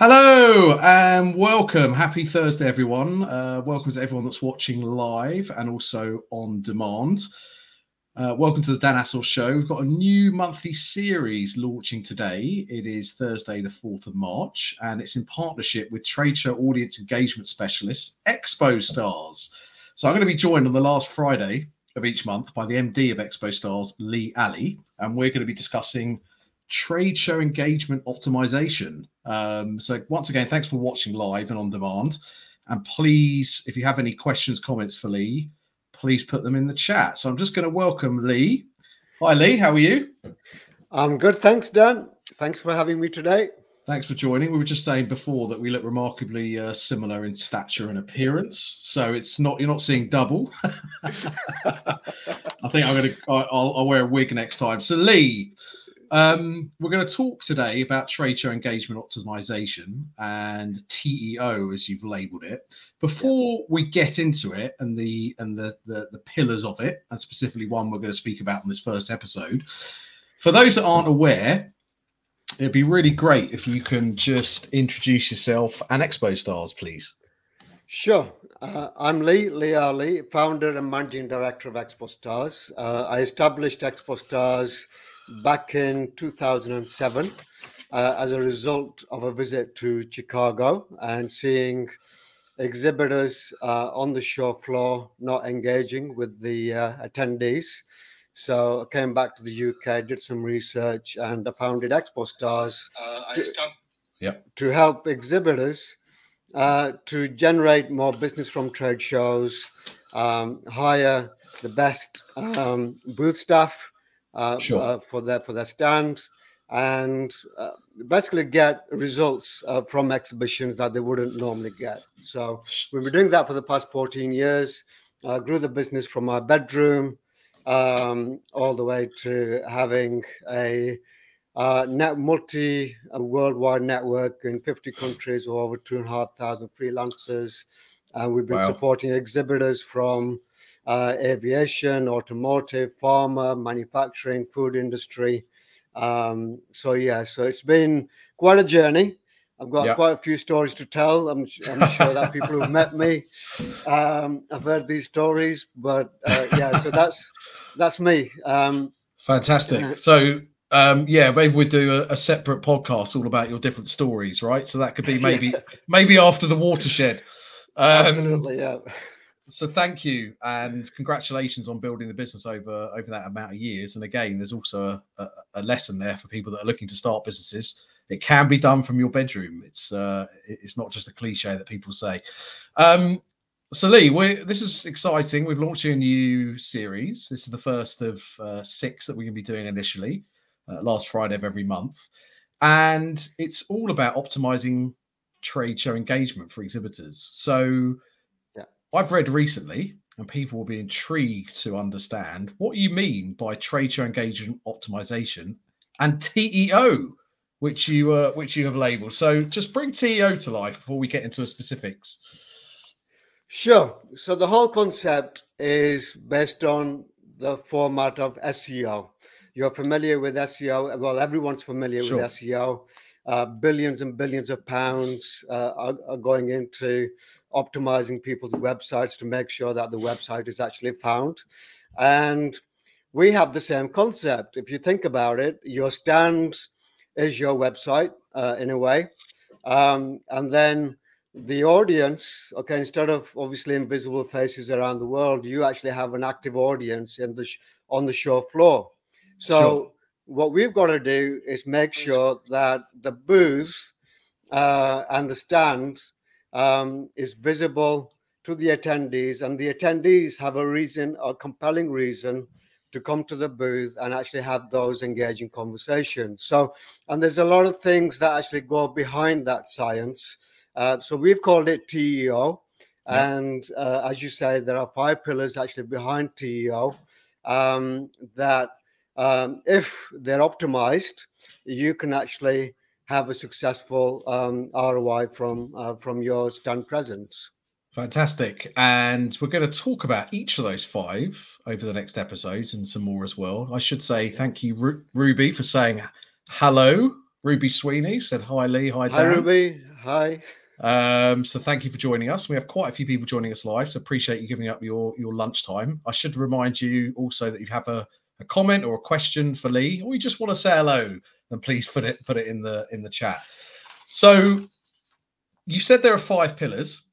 Hello and welcome. Happy Thursday, everyone. Welcome to everyone that's watching live and also on demand. Welcome to the Dan Assel Show. We've got a new monthly series launching today. It is Thursday, the 4th of March, and it's in partnership with trade show audience engagement specialist, Expo Stars. So I'm going to be joined on the last Friday of each month by the MD of Expo Stars, Lee Alley, and we're going to be discussing trade show engagement optimization. So once again, thanks for watching live and on demand. And please, if you have any questions, comments for Lee, please put them in the chat. So I'm just going to welcome Lee. Hi, Lee. How are you? I'm good. Thanks, Dan. Thanks for having me today. Thanks for joining. We were just saying before that we look remarkably similar in stature and appearance. So it's not, you're not seeing double. I think I'll wear a wig next time. So Lee, we're going to talk today about trade show engagement optimization and TEO, as you've labeled it. Before we get into it and the pillars of it, and specifically one we're going to speak about in this first episode, for those that aren't aware, it'd be really great if you can just introduce yourself and Expo Stars, please. Sure. I'm Lee Ali, founder and managing director of Expo Stars. I established Expo Stars back in 2007 as a result of a visit to Chicago and seeing exhibitors on the show floor not engaging with the attendees. So I came back to the UK, did some research, and I founded Expo Stars to help exhibitors to generate more business from trade shows, hire the best booth staff for their stand, and basically get results from exhibitions that they wouldn't normally get. So we've been doing that for the past 14 years. Grew the business from our bedroom all the way to having a worldwide network in 50 countries or over 2,500 freelancers. And we've been supporting exhibitors from aviation, automotive, pharma, manufacturing, food industry. So it's been quite a journey. I've got quite a few stories to tell. I'm sure that people who've met me have heard these stories, but so that's me. Fantastic. So maybe we'd do a separate podcast all about your different stories, right? So that could be maybe after the watershed. Absolutely, yeah. So thank you and congratulations on building the business over that amount of years. And again, there's also a lesson there for people that are looking to start businesses. It can be done from your bedroom. It's not just a cliche that people say. So Lee, this is exciting. We've launched a new series. This is the first of 6 that we're going to be doing initially, last Friday of every month. And it's all about optimizing trade show engagement for exhibitors. So I've read recently, and people will be intrigued to understand what you mean by trade show engagement optimization and TEO, which you have labeled. So just bring TEO to life before we get into the specifics. Sure. So the whole concept is based on the format of SEO. You're familiar with SEO. Well, everyone's familiar with SEO. Billions and billions of pounds are going into optimizing people's websites to make sure that the website is actually found. And we have the same concept. If you think about it, your stand is your website in a way. And then the audience, instead of obviously invisible faces around the world, you actually have an active audience on the show floor. So what we've got to do is make sure that the booth and the stand is visible to the attendees, and the attendees have a compelling reason to come to the booth and actually have those engaging conversations. So, and there's a lot of things that actually go behind that science. So we've called it TEO. And as you say, there are 5 pillars actually behind TEO that if they're optimized, you can actually have a successful ROI from your stand presence. Fantastic. And we're going to talk about each of those 5 over the next episodes and some more as well. I should say thank you, Ruby, for saying hello. Ruby Sweeney said, hi, Lee. Hi, Dan. Hi, Ruby. Hi. So thank you for joining us. We have quite a few people joining us live, so appreciate you giving up your lunchtime. I should remind you also that if you have a comment or a question for Lee, or you just want to say hello, then please put it in the chat. So you said there are 5 pillars,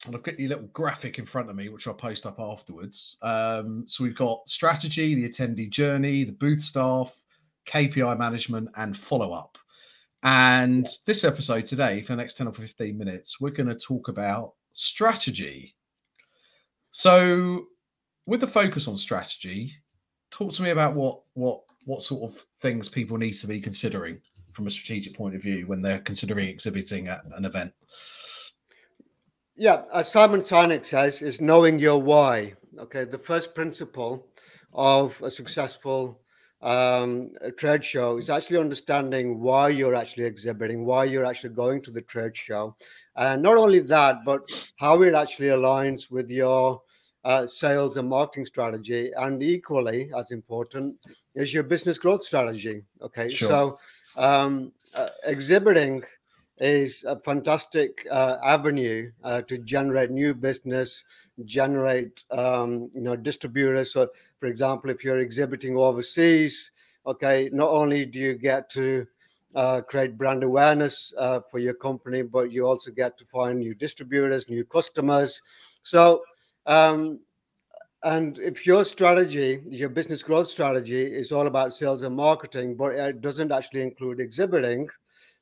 and I've got your little graphic in front of me, which I'll post up afterwards. So we've got strategy, the attendee journey, the booth staff, KPI management, and follow-up. And this episode today, for the next 10 or 15 minutes, we're going to talk about strategy. So with the focus on strategy, talk to me about what sort of things people need to be considering from a strategic point of view when they're considering exhibiting at an event. Yeah, as Simon Sinek says, is knowing your why. Okay, the first principle of a successful trade show is actually understanding why you're actually exhibiting, why you're actually going to the trade show. And not only that, but how it actually aligns with your sales and marketing strategy. And equally as important is your business growth strategy. Okay, sure. So exhibiting is a fantastic avenue to generate new business, generate distributors. So, for example, if you're exhibiting overseas, okay, not only do you get to create brand awareness for your company, but you also get to find new distributors, new customers. So, and if your strategy, your business growth strategy, is all about sales and marketing, but it doesn't actually include exhibiting,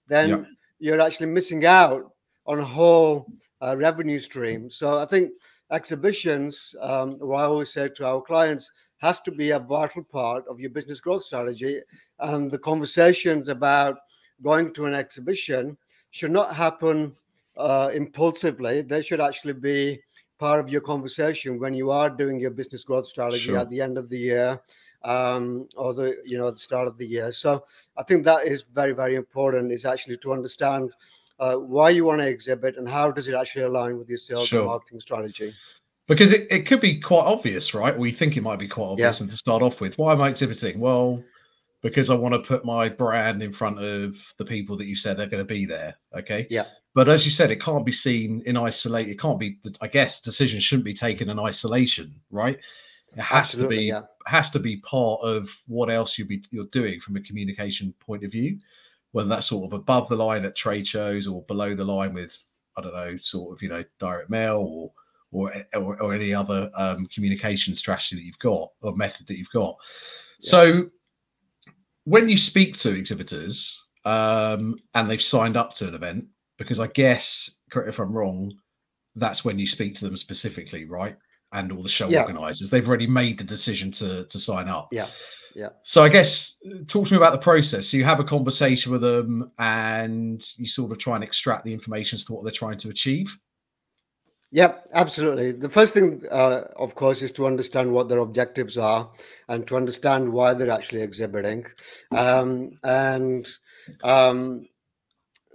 then you're actually missing out on a whole revenue stream. So I think exhibitions, what I always say to our clients, has to be a vital part of your business growth strategy. And the conversations about going to an exhibition should not happen impulsively. They should actually be part of your conversation when you are doing your business growth strategy at the end of the year, or the start of the year. So I think that is very, very important, is actually to understand why you want to exhibit and how does it actually align with your sales and marketing strategy. Because it could be quite obvious, right? We think it might be quite obvious. And to start off with, why am I exhibiting? Well, because I want to put my brand in front of the people that you said are going to be there. Okay. Yeah. But as you said, it can't be seen in isolation. It can't be, I guess, decisions shouldn't be taken in isolation, right? It has to be part of what else you're doing from a communication point of view, whether that's sort of above the line at trade shows or below the line with, I don't know, sort of, direct mail or any other communication strategy that you've got or method that you've got. Yeah. So when you speak to exhibitors and they've signed up to an event, because I guess, correct if I'm wrong, that's when you speak to them specifically, right? And all the show organizers, they've already made the decision to sign up. Yeah. So I guess talk to me about the process. So you have a conversation with them and you sort of try and extract the information as to what they're trying to achieve. Yeah, absolutely. The first thing, of course, is to understand what their objectives are and to understand why they're actually exhibiting.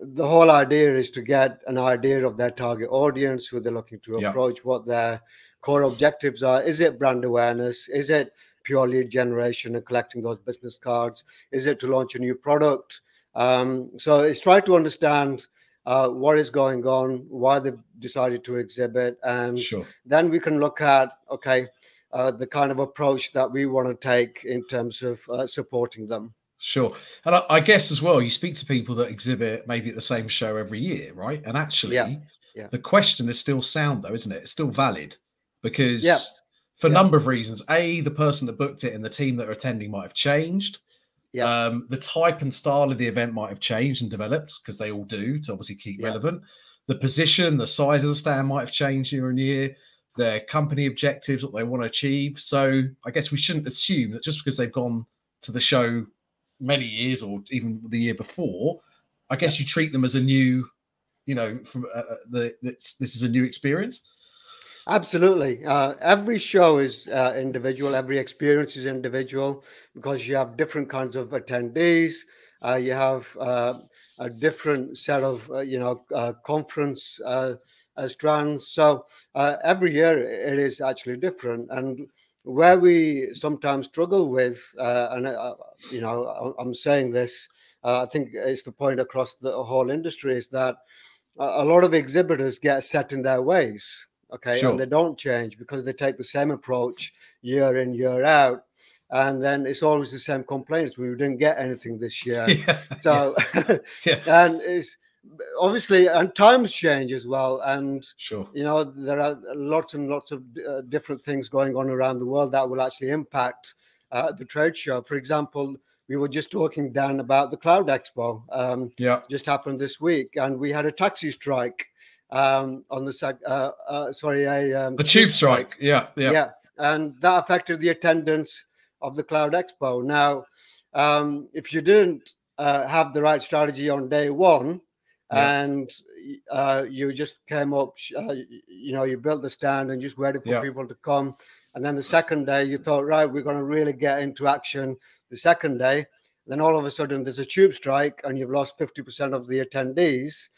The whole idea is to get an idea of their target audience, who they're looking to approach, what their core objectives are. Is it brand awareness? Is it pure lead generation and collecting those business cards? Is it to launch a new product? So it's try to understand what is going on, why they've decided to exhibit, and then we can look at, the kind of approach that we want to take in terms of supporting them. Sure. And I guess as well, you speak to people that exhibit maybe at the same show every year, right? And actually, the question is still sound, though, isn't it? It's still valid because for a number of reasons. A, the person that booked it and the team that are attending might have changed. The type and style of the event might have changed and developed, because they all do, to obviously keep relevant. The position, the size of the stand might have changed year on year. Their company objectives, what they want to achieve. So I guess we shouldn't assume that just because they've gone to the show many years or even the year before, I guess you treat them as a new, from this is a new experience. Absolutely. Every show is individual. Every experience is individual, because you have different kinds of attendees. You have a different set of, conference strands. So every year it is actually different. And where we sometimes struggle with, I'm saying this, I think it's the point across the whole industry, is that a lot of exhibitors get set in their ways, okay, Sure. and they don't change because they take the same approach year in, year out. And then it's always the same complaints. We didn't get anything this year. Yeah, So, yeah. and it's obviously, and times change as well. And, Sure. you know, there are lots and lots of different things going on around the world that will actually impact the trade show. For example, we were just talking, Dan, about the Cloud Expo. Yeah. Just happened this week, and we had a taxi strike on the a tube strike. Yeah. And that affected the attendance of the Cloud Expo. Now, if you didn't have the right strategy on day one, and you just came up, you know, you built the stand and just waited for people to come, and then the second day you thought, right, we're going to really get into action the second day, then all of a sudden there's a tube strike and you've lost 50% of the attendees,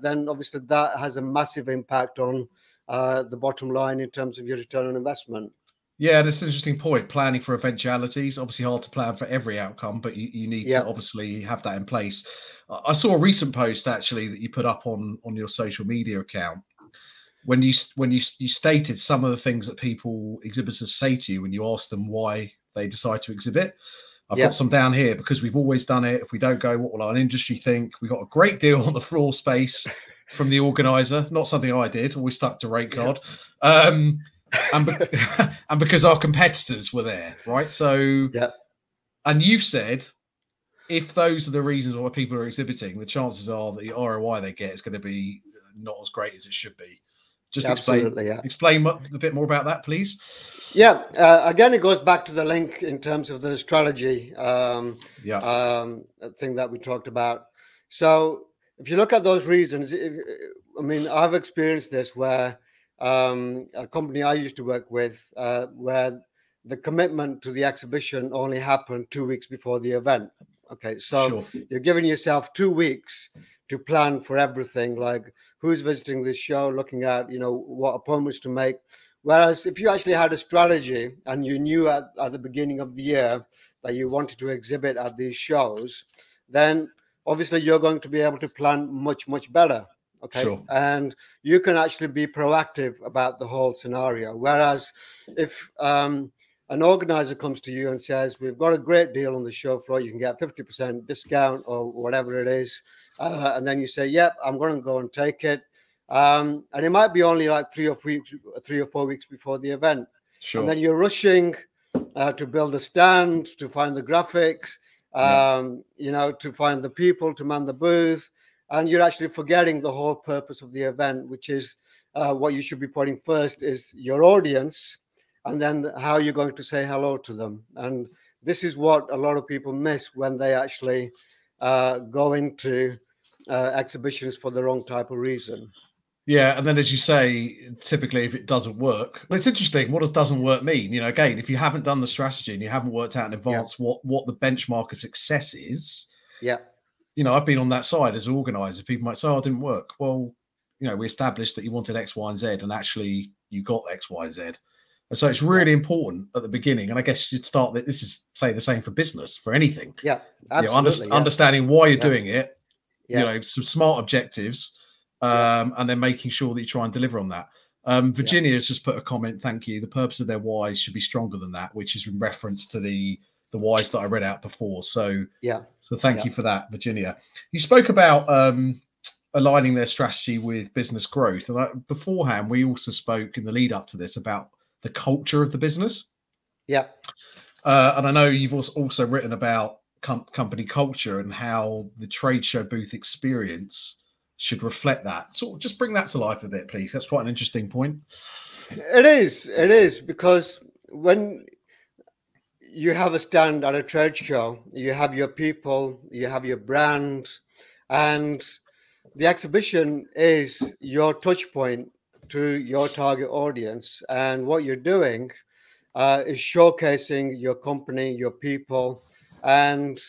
then obviously that has a massive impact on the bottom line in terms of your return on investment. Yeah, that's an interesting point. Planning for eventualities, obviously hard to plan for every outcome, but you need to obviously have that in place. I saw a recent post actually that you put up on your social media account when you stated some of the things that exhibitors say to you when you ask them why they decide to exhibit. I've got some down here: because we've always done it. If we don't go, what will our industry think? We got a great deal on the floor space from the organizer. Not something I did. Always stuck to rate card. And because our competitors were there, right? So, and you've said if those are the reasons why people are exhibiting, the chances are that the ROI they get is going to be not as great as it should be. Just explain a bit more about that, please. Yeah, again, it goes back to the link in terms of the strategy thing that we talked about. So if you look at those reasons, I mean, I've experienced this where a company I used to work with, where the commitment to the exhibition only happened 2 weeks before the event. Okay, so you're giving yourself 2 weeks to plan for everything, like who's visiting this show, looking at, you know, what appointments to make. Whereas if you actually had a strategy and you knew at the beginning of the year that you wanted to exhibit at these shows, then obviously you're going to be able to plan much, much better. Okay. And you can actually be proactive about the whole scenario. Whereas if an organizer comes to you and says, we've got a great deal on the show floor, you can get 50% discount or whatever it is, and then you say, yep, I'm going to go and take it. And it might be only like 3 or 4 weeks before the event. And then you're rushing to build a stand, to find the graphics, you know, to find the people, to man the booth. And you're actually forgetting the whole purpose of the event, which is what you should be putting first is your audience, and then how you're going to say hello to them. And this is what a lot of people miss when they actually go into exhibitions for the wrong type of reason. Yeah, and then as you say, typically if it doesn't work, it's interesting. What doesn't work mean? You know, again, if you haven't done the strategy and you haven't worked out in advance what the benchmark of success is, you know, I've been on that side as an organizer. People might say, "Oh, it didn't work." Well, you know, we established that you wanted X, Y, and Z, and actually you got X, Y, and Z. And so it's really important at the beginning. And I guess you'd start that. This is say the same for business, for anything. Yeah, absolutely. You know, understanding why you're doing it. You know, some smart objectives. And then making sure that you try and deliver on that. Virginia has just put a comment. Thank you. The purpose of their whys should be stronger than that, which is in reference to the whys that I read out before. So so thank you for that, Virginia. You spoke about aligning their strategy with business growth, and beforehand we also spoke in the lead up to this about the culture of the business. And I know you've also written about company culture and how the trade show booth experience should reflect that. So just bring that to life a bit, please. That's quite an interesting point. It is, because when you have a stand at a trade show, you have your people, you have your brand, and the exhibition is your touch point to your target audience. And what you're doing is showcasing your company, your people, and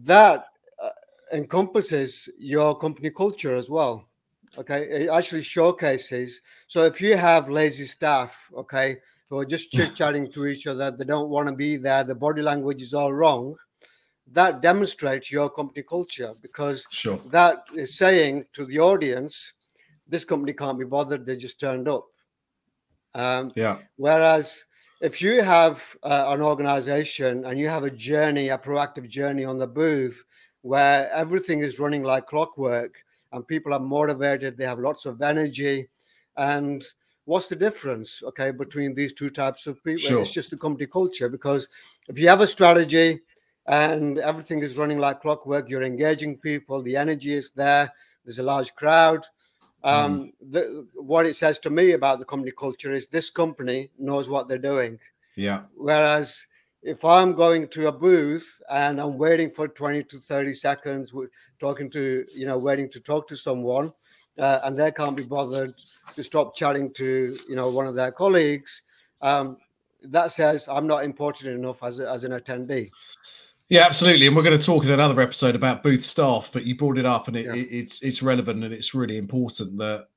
that encompasses your company culture as well. Okay, it actually showcases. So if you have lazy staff, okay, who are just chit-chatting to each other, they don't want to be there, the body language is all wrong, that demonstrates your company culture, because Sure. that is saying to the audience, this company can't be bothered, they just turned up. Yeah. Whereas if you have an organization and you have a journey, a proactive journey on the booth where everything is running like clockwork and people are motivated, they have lots of energy. And what's the difference, okay, between these two types of people? Sure. It's just the company culture, because if you have a strategy and everything is running like clockwork, you're engaging people, the energy is there, there's a large crowd. What it says to me about the company culture is this company knows what they're doing. Yeah. Whereas if I'm going to a booth and I'm waiting for 20 to 30 seconds, waiting to talk to someone, and they can't be bothered to stop chatting to, one of their colleagues, that says I'm not important enough as an attendee. Yeah, absolutely. And we're going to talk in another episode about booth staff, but you brought it up, and it's relevant, and it's really important that,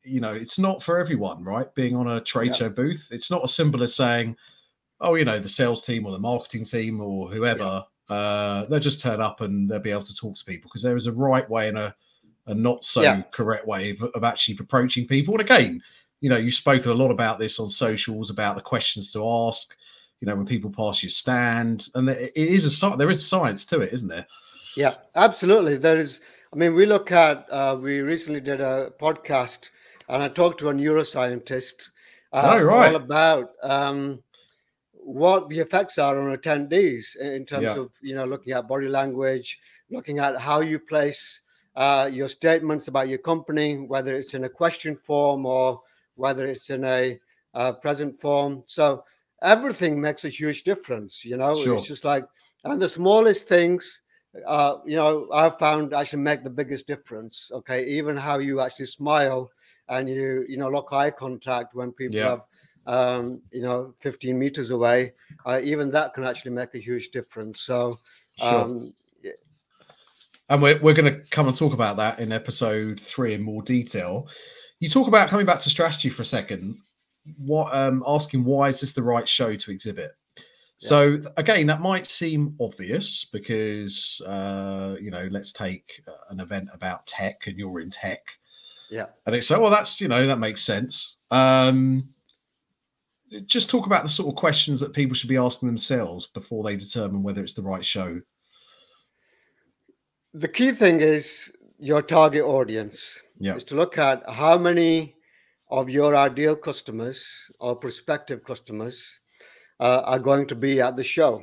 it's not for everyone, right? Being on a trade show booth, it's not as simple as saying, oh, the sales team or the marketing team or whoever, they'll just turn up and they'll be able to talk to people, because there is a right way and a not so correct way of actually approaching people. And again, you've spoken a lot about this on socials, about the questions to ask, when people pass your stand, and there is science to it, isn't there? Yeah, absolutely. There is. I mean, we recently did a podcast, and I talked to a neuroscientist all about what the effects are on attendees in terms of, looking at body language, looking at how you place your statements about your company, whether it's in a question form or whether it's in a present form. So everything makes a huge difference, Sure. It's just like, and the smallest things, I've found actually make the biggest difference. Okay. Even how you actually smile and you lock eye contact when people have, 15 meters away, even that can actually make a huge difference. So, sure. And we're going to come and talk about that in episode 3 in more detail. You talk about, coming back to strategy for a second, asking why is this the right show to exhibit? So again, that might seem obvious because, let's take an event about tech and you're in tech. Yeah. And it's well, that's, that makes sense. Just talk about the sort of questions that people should be asking themselves before they determine whether it's the right show. The key thing is your target audience. Is to look at how many of your ideal customers or prospective customers are going to be at the show,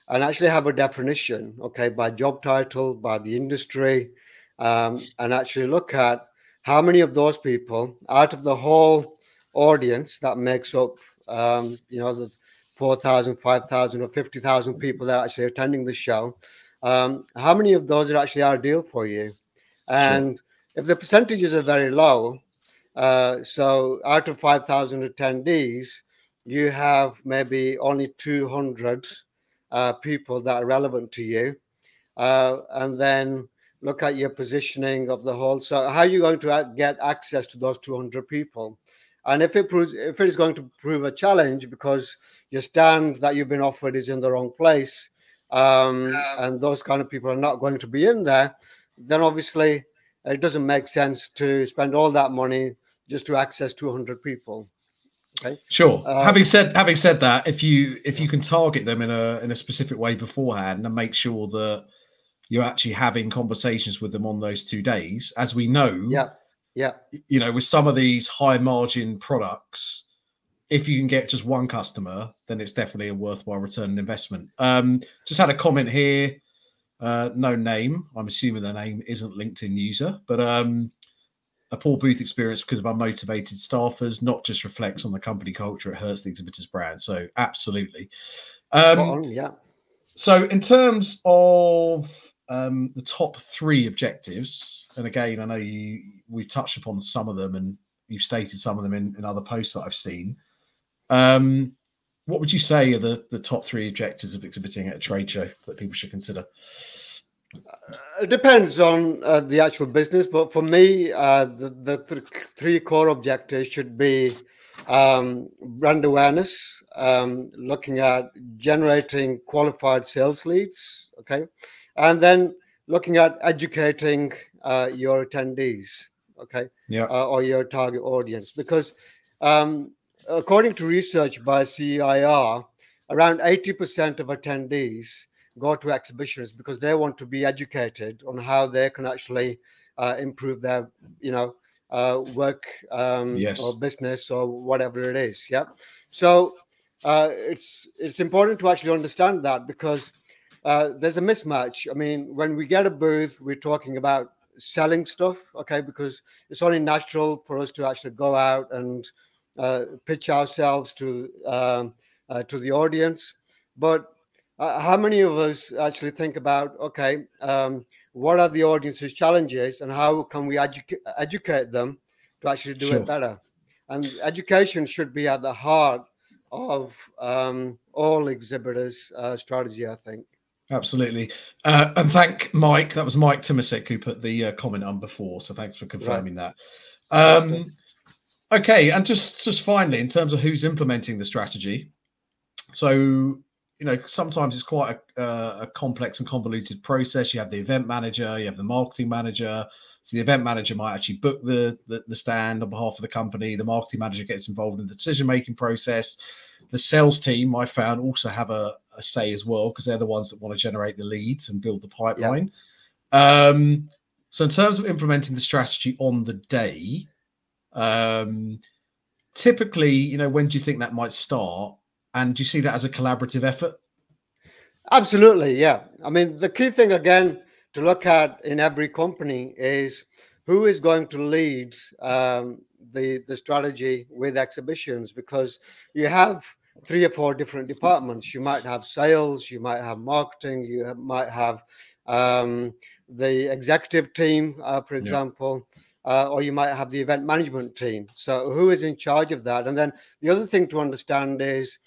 and actually have a definition, okay, by job title, by the industry, and actually look at how many of those people out of the whole audience that makes up, the 4,000, 5,000 or 50,000 people that are actually attending the show, how many of those are actually ideal for you? And if the percentages are very low, so out of 5,000 attendees, you have maybe only 200 people that are relevant to you, and then look at your positioning of the whole. So how are you going to get access to those 200 people? And if it is going to prove a challenge because your stand that you've been offered is in the wrong place, and those kind of people are not going to be in there, then obviously it doesn't make sense to spend all that money just to access 200 people. Okay. Sure. Having said that, if you can target them in a specific way beforehand and make sure that you're actually having conversations with them on those 2 days, as we know, with some of these high margin products, if you can get just one customer, then it's definitely a worthwhile return on investment. Just had a comment here, no name. I'm assuming the name isn't LinkedIn user, but a poor booth experience because of unmotivated staffers not just reflects on the company culture, it hurts the exhibitors brand. So absolutely. So in terms of the top 3 objectives, and again, I know we've touched upon some of them and you've stated some of them in other posts that I've seen. What would you say are the top 3 objectives of exhibiting at a trade show that people should consider? It depends on the actual business, but for me, the 3 core objectives should be brand awareness, looking at generating qualified sales leads, okay, and then looking at educating your attendees, okay, or your target audience, because according to research by CIR, around 80% of attendees go to exhibitions because they want to be educated on how they can actually improve their, work or business or whatever it is. Yeah. So it's important to actually understand that, because there's a mismatch. I mean, when we get a booth, we're talking about selling stuff, okay, because it's only natural for us to actually go out and pitch ourselves to the audience. But how many of us actually think about, okay, what are the audience's challenges and how can we educate them to actually do it better? And education should be at the heart of all exhibitors' strategy, I think. Absolutely. And thank Mike. That was Mike Timasek who put the comment on before. So thanks for confirming that. Okay. And just finally, in terms of who's implementing the strategy. So, sometimes it's quite a complex and convoluted process. You have the event manager, you have the marketing manager. So the event manager might actually book the stand on behalf of the company. The marketing manager gets involved in the decision-making process. The sales team, I found, also have a say as well, because they're the ones that want to generate the leads and build the pipeline. So in terms of implementing the strategy on the day, typically, when do you think that might start? And do you see that as a collaborative effort? Absolutely, yeah. I mean, the key thing, again, to look at in every company is who is going to lead the strategy with exhibitions, because you have 3 or 4 different departments. You might have sales, you might have marketing, you might have the executive team, for example, or you might have the event management team. So who is in charge of that? And then the other thing to understand is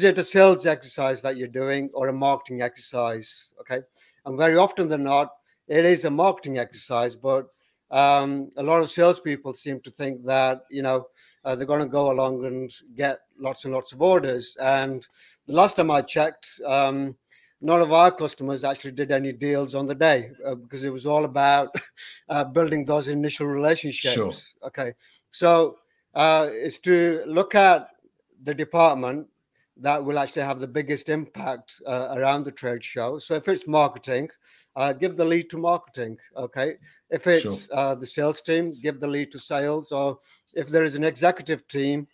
it a sales exercise that you're doing or a marketing exercise? Okay. And very often than not, it is a marketing exercise, but a lot of salespeople seem to think that, they're going to go along and get lots and lots of orders. And the last time I checked, none of our customers actually did any deals on the day, because it was all about building those initial relationships. Okay. So it's to look at the department that will actually have the biggest impact around the trade show. So if it's marketing, give the lead to marketing. Okay. If it's the sales team, give the lead to sales. Or if there is an executive team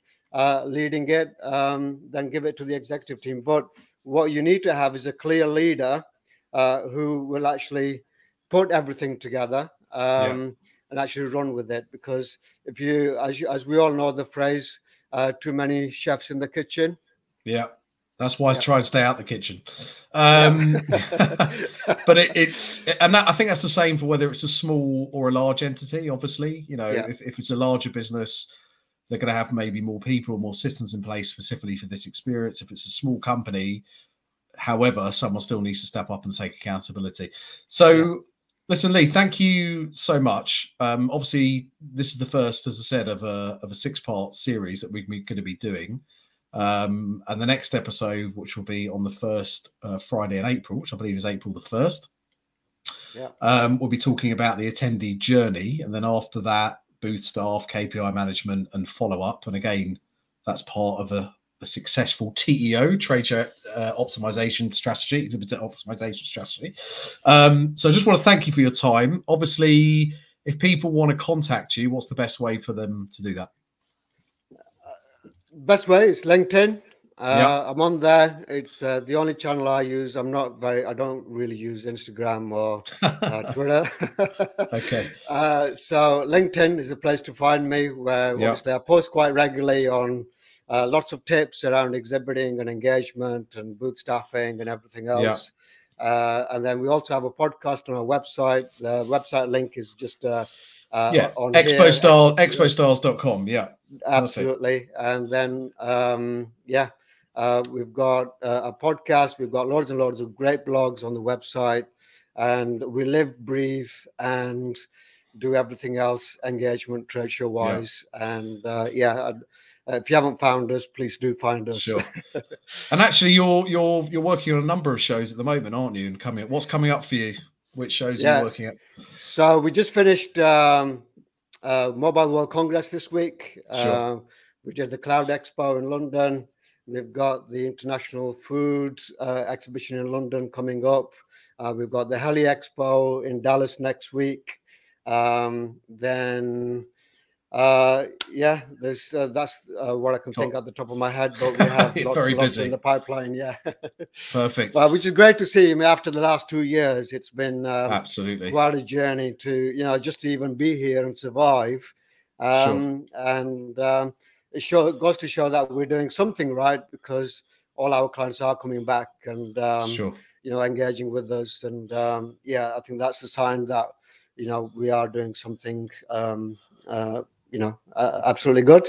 leading it, then give it to the executive team. But what you need to have is a clear leader who will actually put everything together and actually run with it. Because if you, as we all know the phrase, too many chefs in the kitchen. Yeah, that's why I try and stay out the kitchen. But it's and that, I think that's the same for whether it's a small or a large entity. Obviously, if it's a larger business, they're going to have maybe more people or more systems in place specifically for this experience. If it's a small company, however, someone still needs to step up and take accountability. So, listen, Lee, thank you so much. Obviously, this is the first, as I said, of a 6-part series that we're going to be doing. And the next episode, which will be on the first Friday in April, which I believe is April the 1st, we'll be talking about the attendee journey. And then after that, booth staff, KPI management, and follow-up. And again, that's part of a successful TEO, trade show optimization strategy, exhibitor optimization strategy. So I just want to thank you for your time. Obviously, if people want to contact you, what's the best way for them to do that? Best way is LinkedIn. I'm on there. It's the only channel I use. I don't really use Instagram or Twitter. Okay. So LinkedIn is a place to find me, where obviously I post quite regularly on lots of tips around exhibiting and engagement and booth staffing and everything else. And then we also have a podcast on our website. The website link is just on expostars.com. Absolutely. Perfect. And then we've got a podcast. We've got loads and loads of great blogs on the website, and we live, breathe, and do everything else engagement trade show wise. And if you haven't found us, please do find us. Sure. And actually, you're working on a number of shows at the moment, aren't you? And what's coming up for you? Which shows are you working at? So we just finished Mobile World Congress this week. Sure. We did the Cloud Expo in London. We've got the International Food Exhibition in London coming up. We've got the Heli Expo in Dallas next week. Then there's that's what I can think at the top of my head, but we have lots in the pipeline. Yeah. Perfect. Well, which is great to see. I mean, after the last 2 years, it's been absolutely quite a journey to just to even be here and survive. And it goes to show that we're doing something right, because all our clients are coming back and engaging with us. And I think that's a sign that we are doing something absolutely good.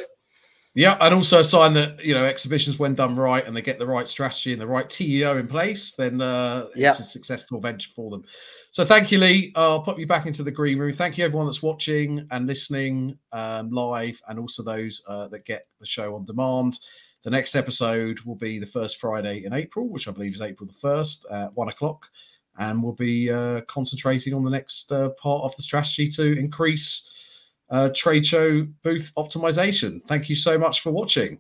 Yeah, and also a sign that exhibitions, when done right and they get the right strategy and the right TEO in place, then it's a successful venture for them. So thank you, Lee. I'll pop you back into the green room. Thank you, everyone that's watching and listening live, and also those that get the show on demand. The next episode will be the first Friday in April, which I believe is April the 1st at 1 o'clock. And we'll be concentrating on the next part of the strategy to increase trade show booth optimization. Thank you so much for watching.